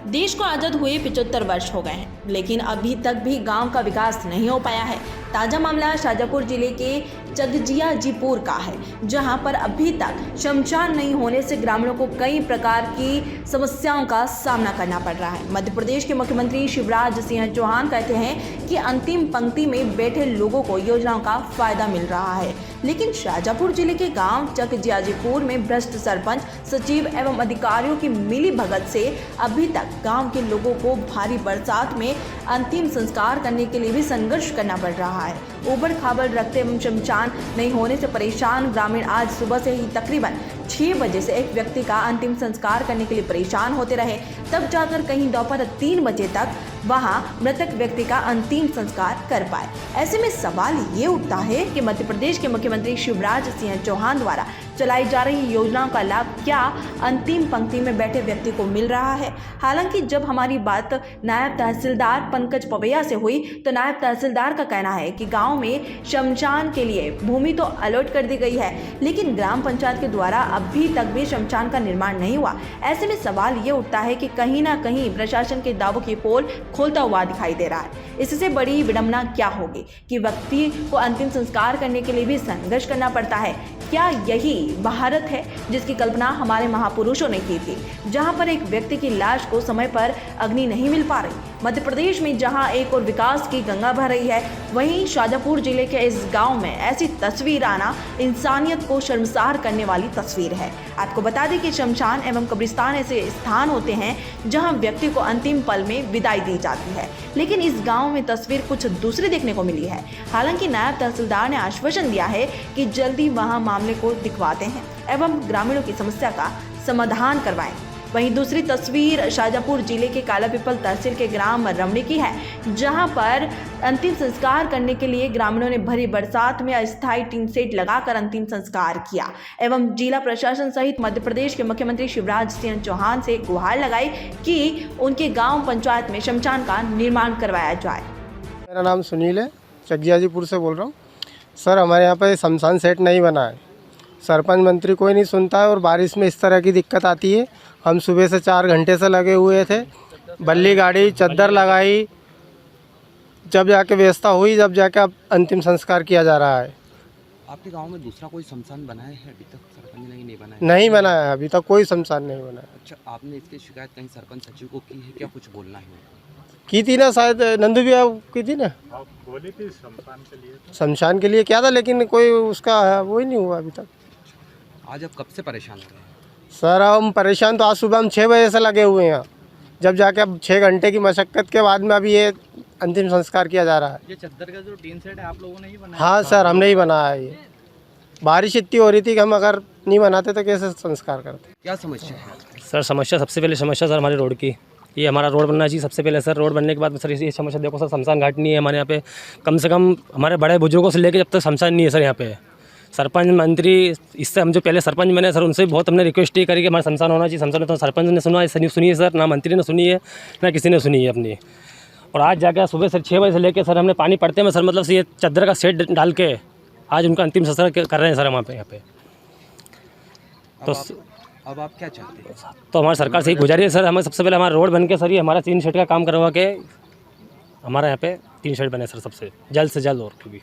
देश को आज़ाद हुए 75 वर्ष हो गए हैं, लेकिन अभी तक भी गांव का विकास नहीं हो पाया है। ताज़ा मामला शाजापुर जिले के चगजियाजीपुर का है, जहां पर अभी तक शमशान नहीं होने से ग्रामीणों को कई प्रकार की समस्याओं का सामना करना पड़ रहा है। मध्य प्रदेश के मुख्यमंत्री शिवराज सिंह चौहान कहते हैं कि अंतिम पंक्ति में बैठे लोगों को योजनाओं का फायदा मिल रहा है, लेकिन शाजापुर जिले के गांव चगजियाजीपुर में भ्रष्ट सरपंच, सचिव एवं अधिकारियों की मिली भगत से अभी तक गांव के लोगों को भारी बरसात में अंतिम संस्कार करने के लिए भी संघर्ष करना पड़ रहा है। ऊबड़ खाबड़ रखते एवं शमशान नहीं होने से परेशान ग्रामीण आज सुबह से ही तकरीबन 6 बजे से एक व्यक्ति का अंतिम संस्कार करने के लिए परेशान होते रहे, तब जाकर कहीं दोपहर 3 बजे तक वहां मृतक व्यक्ति का अंतिम संस्कार कर पाए। ऐसे में सवाल ये उठता है कि मध्य प्रदेश के मुख्यमंत्री शिवराज सिंह चौहान द्वारा चलाई जा रही योजनाओं का लाभ क्या अंतिम पंक्ति में बैठे व्यक्ति को मिल रहा है। हालांकि जब हमारी बात नायब तहसीलदार पंकज पवैया से हुई तो नायब तहसीलदार का कहना है कि गांव में शमशान के लिए भूमि तो अलॉट कर दी गई है, लेकिन ग्राम पंचायत के द्वारा अभी तक भी शमशान का निर्माण नहीं हुआ। ऐसे में सवाल ये उठता है कि कहीं ना कहीं प्रशासन के दावों की पोल खोलता हुआ दिखाई दे रहा है। इससे बड़ी विडंबना क्या होगी कि व्यक्ति को अंतिम संस्कार करने के लिए भी संघर्ष करना पड़ता है। क्या यही भारत है जिसकी कल्पना हमारे महापुरुषों ने की थी, जहां पर एक व्यक्ति की लाश को समय पर अग्नि नहीं मिल पा रही। मध्य प्रदेश में जहां एक और विकास की गंगा बह रही है, वहीं शाजापुर जिले के इस गांव में ऐसी तस्वीर आना इंसानियत को शर्मसार करने वाली तस्वीर है। आपको बता दें कि शमशान एवं कब्रिस्तान ऐसे स्थान होते हैं जहां व्यक्ति को अंतिम पल में विदाई दी जाती है, लेकिन इस गांव में तस्वीर कुछ दूसरी देखने को मिली है। हालांकि नायब तहसीलदार ने आश्वासन दिया है कि जल्दी वहां मामले को दिखवाते हैं एवं ग्रामीणों की समस्या का समाधान करवाएं। वहीं दूसरी तस्वीर शाजापुर जिले के कालापीपल तहसील के ग्राम रमणी की है, जहां पर अंतिम संस्कार करने के लिए ग्रामीणों ने भरी बरसात में अस्थायी टीन सेट लगाकर अंतिम संस्कार किया एवं जिला प्रशासन सहित मध्य प्रदेश के मुख्यमंत्री शिवराज सिंह चौहान से गुहार लगाई कि उनके गांव पंचायत में शमशान का निर्माण करवाया जाए। मेरा नाम सुनील है, चगजियाजीपुर से बोल रहा हूँ। सर, हमारे यहाँ पर शमशान सेट नहीं बना है। सरपंच मंत्री कोई नहीं सुनता है और बारिश में इस तरह की दिक्कत आती है। हम सुबह से 4 घंटे से लगे हुए थे, बल्ली गाड़ी, चद्दर लगाई, जब जाके व्यवस्था हुई, जब जाके अब अंतिम संस्कार किया जा रहा है। आपके गांव में दूसरा कोई शमशान बना है अभी तक? सरपंच ने नहीं बनाया? नहीं बना है, अभी तक कोई शमशान नहीं बना है। अच्छा, आपने इसकी शिकायत कहीं सरपंच सचिव को की है? क्या कुछ बोलना है? की थी ना, शायद नंदू भैया की थी ना, बोली थी शमशान के लिए क्या था, लेकिन कोई उसका वो ही नहीं हुआ अभी तक। आज आप कब से परेशान हो रहे हैं? सर, हम परेशान तो आज सुबह हम 6 बजे से लगे हुए हैं, जब जाके अब 6 घंटे की मशक्क़त के बाद में अभी ये अंतिम संस्कार किया जा रहा है। ये चद्दर का जो टीन सेट है आप लोगों ने ही बनाया? हाँ सर, हमने ही बनाया है। ये बारिश इतनी हो रही थी कि हम अगर नहीं बनाते तो कैसे संस्कार करते। क्या समस्या है? सर, समस्या सबसे पहले समस्या सर हमारे रोड की, ये हमारा रोड बनना चाहिए सबसे पहले सर। रोड बनने के बाद सर ये समस्या देखो सर, शमशान घाट नहीं है हमारे यहाँ पे। कम से कम हमारे बड़े बुजुर्गों से लेकर जब तक शमशान नहीं है सर यहाँ पे। सरपंच मंत्री, इससे हम जो पहले सरपंच बने सर, उनसे बहुत हमने रिक्वेस्ट ही करी कि हमारा शमशान होना चाहिए, शमशान। तो सरपंच ने सुनी है सर, ना मंत्री ने सुनी है, ना किसी ने सुनी है अपनी। और आज जाकर सुबह सर 6 बजे से लेकर सर हमने पानी पड़ते में सर, मतलब से ये चद्दर का सेट डाल के आज उनका अंतिम संस्कार कर रहे हैं सर वहाँ पे यहाँ पे। तो अब आप क्या चाहते हैं? तो हमारी सरकार से ही गुजारिश है सर, हमें सबसे पहले हमारा रोड बन के सर ये हमारा 3 शेड का काम करवा के हमारा यहाँ पे 3 शेड बने सर, सबसे जल्द से जल्द। और भी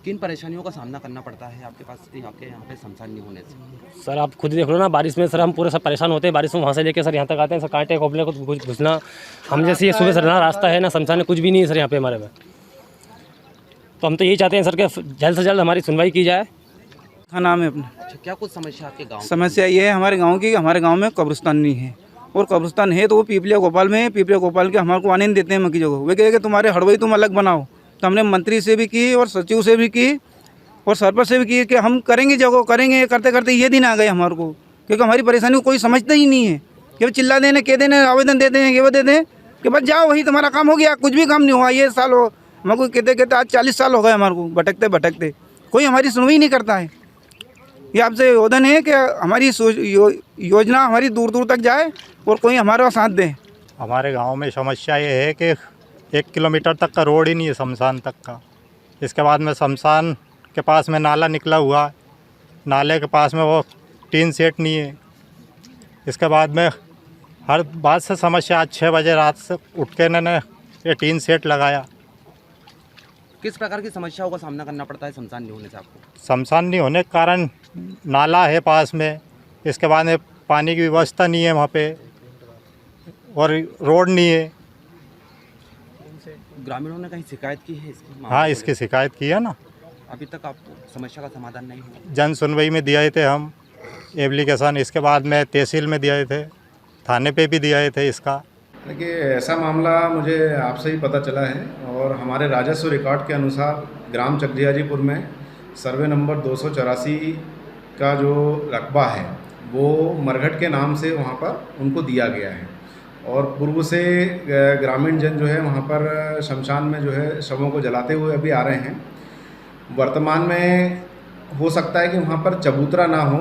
किन परेशानियों का सामना करना पड़ता है आपके पास आपके यहाँ पे शमशान नहीं होने से? सर आप खुद देख लो ना, बारिश में सर हम पूरे सब परेशान होते हैं। बारिश में वहाँ से लेके सर यहाँ तक आते हैं सर, कांटे खोपले को घुसना। हम जैसे ये सुबह सर ना रास्ता है ना शमशान है, कुछ भी नहीं है सर यहाँ पे हमारे में। तो हम तो यही चाहते हैं सर कि जल्द से जल्द हमारी सुनवाई की जाए। हाँ, नाम है अपना। अच्छा, क्या कुछ समस्या आपके गाँव? समस्या ये है हमारे गांव की, हमारे गांव में कब्रिस्तान नहीं है, और कब्रिस्तान है तो वो पीपलिया गोपाल में है। पीपलिया गोपाल के हमारे को आने नहीं देते हैं मक्की जगह। वे कहे कि तुम्हारे हड़वई तुम अलग बनाओ। तो हमने मंत्री से भी की और सचिव से भी की और सरपंच से भी की कि हम करेंगे जगह करेंगे। करते करते ये दिन आ गए हमारे को, क्योंकि हमारी परेशानी को कोई समझता ही नहीं है। कि वो चिल्ला देने, कह देने, आवेदन दे दें, ये वो दे दें कि बस जाओ, वही तुम्हारा काम हो गया। कुछ भी काम नहीं हुआ ये साल हो, हमारे को कहते कहते आज 40 साल हो गए हमारे को भटकते भटकते। कोई हमारी सुनवाई नहीं करता है। ये आपसे आवेदन है कि हमारी योजना हमारी दूर दूर तक जाए और कोई हमारा साथ दे। हमारे गांव में समस्या ये है कि 1 किलोमीटर तक का रोड ही नहीं है शमशान तक का। इसके बाद में शमशान के पास में नाला निकला हुआ है, नाले के पास में वो टीन सेट नहीं है। इसके बाद में हर बात से समस्या। आज 6 बजे रात से उठ के इन्होंने ये टीन सेट लगाया। किस प्रकार की समस्याओं का सामना करना पड़ता है शमशान नहीं होने से आपको? शमशान नहीं होने के कारण नाला है पास में, इसके बाद में पानी की व्यवस्था नहीं है वहाँ पे, और रोड नहीं है। ग्रामीणों ने कहीं शिकायत की है इसकी? हाँ, इसकी शिकायत की है ना। अभी तक आपको समस्या का समाधान नहीं हुआ? जन सुनवाई में दिए थे हम एप्लीकेशन, इसके बाद में तहसील में दिए थे, थाने पे भी दिए थे इसका। देखिए, ऐसा मामला मुझे आपसे ही पता चला है और हमारे राजस्व रिकॉर्ड के अनुसार ग्राम चकजियाजीपुर में सर्वे नंबर 284 का जो रकबा है वो मरघट के नाम से वहाँ पर उनको दिया गया है और पूर्व से ग्रामीण जन जो है वहाँ पर शमशान में जो है शवों को जलाते हुए अभी आ रहे हैं। वर्तमान में हो सकता है कि वहाँ पर चबूतरा ना हो,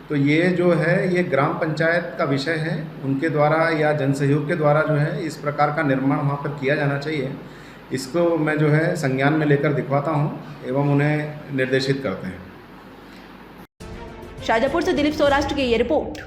तो ये जो है ये ग्राम पंचायत का विषय है, उनके द्वारा या जन सहयोग के द्वारा जो है इस प्रकार का निर्माण वहाँ पर किया जाना चाहिए। इसको मैं जो है संज्ञान में लेकर दिखवाता हूँ एवं उन्हें निर्देशित करते हैं। शाजापुर से दिलीप सौराष्ट्र की ये रिपोर्ट।